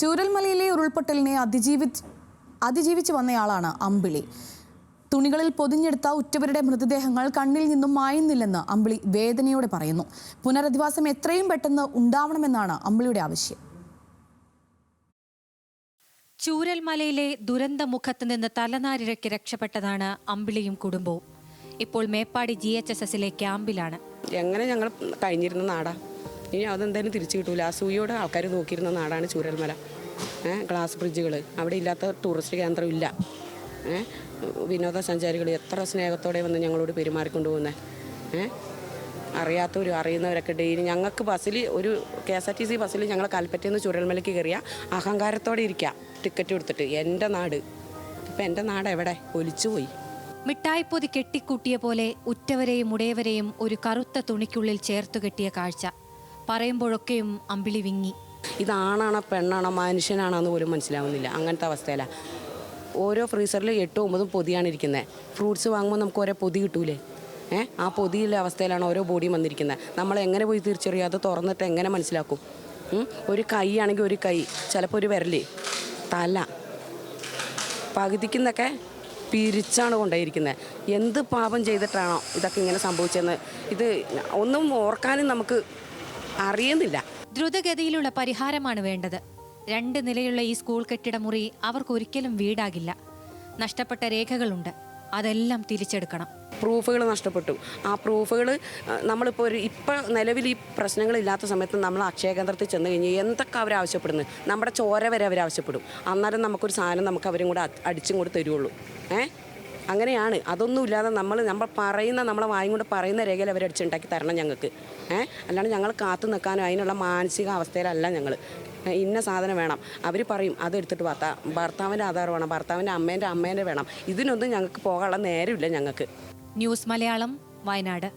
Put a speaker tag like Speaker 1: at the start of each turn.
Speaker 1: ചൂരൽമലയിലെ ഉരുൾപൊട്ടലിനെ അതിജീവിച്ച് വന്നയാളാണ് അമ്പിളി. തുണികളിൽ പൊതിഞ്ഞെടുത്ത ഉറ്റവരുടെ മൃതദേഹങ്ങൾ കണ്ണിൽ നിന്നും മായുന്നില്ലെന്ന് അമ്പിളി വേദനയോടെ പറയുന്നു. പുനരധിവാസം എത്രയും പെട്ടെന്ന് ഉണ്ടാവണമെന്നാണ് അമ്പിളിയുടെ ആവശ്യം.
Speaker 2: ചൂരൽമലയിലെ ദുരന്തമുഖത്ത് നിന്ന് തലനാരിഴയ്ക്ക് രക്ഷപ്പെട്ടതാണ് അമ്പിളിയും കുടുംബവും. ഇപ്പോൾ മേപ്പാടി GHSSലെ ക്യാമ്പിലാണ്.
Speaker 3: എങ്ങനെ ഞങ്ങൾ കഴിഞ്ഞിരുന്ന നാടാ, ഇനി അതെന്തായാലും തിരിച്ചു കിട്ടൂല. അസൂയോടെ ആൾക്കാർ നോക്കിയിരുന്ന നാടാണ് ചൂരൽമല. ഗ്ലാസ് ബ്രിഡ്ജുകൾ, അവിടെ ഇല്ലാത്ത ടൂറിസ്റ്റ് കേന്ദ്രം ഇല്ല. വിനോദസഞ്ചാരികൾ എത്ര സ്നേഹത്തോടെ വന്ന് ഞങ്ങളോട് പെരുമാറിക്കൊണ്ടു പോകുന്നത്. അറിയാത്തവരും അറിയുന്നവരൊക്കെ ഡെയിലി ഞങ്ങൾക്ക് ബസ്സിൽ ഒരു KSRTC ബസ്സിൽ ഞങ്ങൾ കൽപ്പറ്റയിൽ നിന്ന് ചൂരൽമലയ്ക്ക് കയറിയ അഹങ്കാരത്തോടെ ഇരിക്കുക, ടിക്കറ്റ് കൊടുത്തിട്ട്. എൻ്റെ നാട് ഇപ്പം എൻ്റെ നാട് എവിടെ ഒലിച്ചുപോയി.
Speaker 2: മിഠായിപ്പൊതി കെട്ടിക്കൂട്ടിയ പോലെ ഉറ്റവരെയും ഉടയവരെയും ഒരു കറുത്ത തുണിക്കുള്ളിൽ ചേർത്തു കെട്ടിയ കാഴ്ച പറയുമ്പോഴൊക്കെയും അമ്പിളി വിങ്ങി.
Speaker 3: ഇതാണാണോ പെണ്ണാണോ മനുഷ്യനാണോ എന്ന് പോലും മനസ്സിലാവുന്നില്ല. അങ്ങനത്തെ അവസ്ഥയിലാണ്. ഓരോ ഫ്രീസറിൽ 8-9 പൊതിയാണ് ഇരിക്കുന്നത്. ഫ്രൂട്ട്സ് വാങ്ങുമ്പോൾ നമുക്ക് ഓരോ പൊതി കിട്ടൂലേ? ആ പൊതിയുള്ള അവസ്ഥയിലാണ് ഓരോ ബോഡിയും വന്നിരിക്കുന്നത്. നമ്മൾ എങ്ങനെ പോയി തിരിച്ചറിയും? അത് തുറന്നിട്ട് എങ്ങനെ മനസ്സിലാക്കും? ഒരു കൈ ആണെങ്കിൽ ഒരു കൈ, ചിലപ്പോൾ ഒരു വിരൽ, തല പകുതിക്കുന്നൊക്കെ പിരിച്ചാണ് കൊണ്ടുപോയിരിക്കുന്നത്. എന്ത് പാപം ചെയ്തിട്ടാണോ ഇതൊക്കെ ഇങ്ങനെ സംഭവിച്ചതെന്ന് ഇത് ഒന്നും ഓർക്കാനും നമുക്ക് അറിയുന്നില്ല.
Speaker 2: ദ്രുതഗതിയിലുള്ള പരിഹാരമാണ് വേണ്ടത്. 2 നിലയുള്ള ഈ സ്കൂൾ കെട്ടിടമുറി അവർക്കൊരിക്കലും വീടാകില്ല. നഷ്ടപ്പെട്ട രേഖകളുണ്ട്, അതെല്ലാം തിരിച്ചെടുക്കണം.
Speaker 3: പ്രൂഫുകൾ നഷ്ടപ്പെട്ടു. ആ പ്രൂഫുകൾ നമ്മളിപ്പോൾ ഇപ്പം നിലവിൽ ഈ പ്രശ്നങ്ങളില്ലാത്ത സമയത്ത് നമ്മൾ അക്ഷയ കേന്ദ്രത്തിൽ ചെന്ന് കഴിഞ്ഞാൽ എന്തൊക്കെ അവർ ആവശ്യപ്പെടുന്നത്, നമ്മുടെ ചോര വരെ അവർ ആവശ്യപ്പെടും. അന്നേരം നമുക്കൊരു സാധനം നമുക്ക് അവരും കൂടെ അടിച്ചും കൂടെ തരുള്ളൂ. അങ്ങനെയാണ്. അതൊന്നുമില്ലാതെ നമ്മൾ പറയുന്ന, നമ്മളെ വായും കൊണ്ട് പറയുന്ന രേഖയിൽ അവർ അടിച്ചുണ്ടാക്കി തരണം ഞങ്ങൾക്ക്. അല്ലാണ്ട് ഞങ്ങൾ കാത്തു നിൽക്കാനും അതിനുള്ള മാനസിക അവസ്ഥയിലല്ല ഞങ്ങൾ. ഇന്ന സാധനം വേണം, അവർ പറയും അതെടുത്തിട്ട് ഭർത്താവിൻ്റെ ആധാർ വേണം, ഭർത്താവിൻ്റെ അമ്മേൻ്റെ വേണം. ഇതിനൊന്നും ഞങ്ങൾക്ക് പോകാനുള്ള നേരമില്ല ഞങ്ങൾക്ക്.
Speaker 2: ന്യൂസ് മലയാളം, വയനാട്.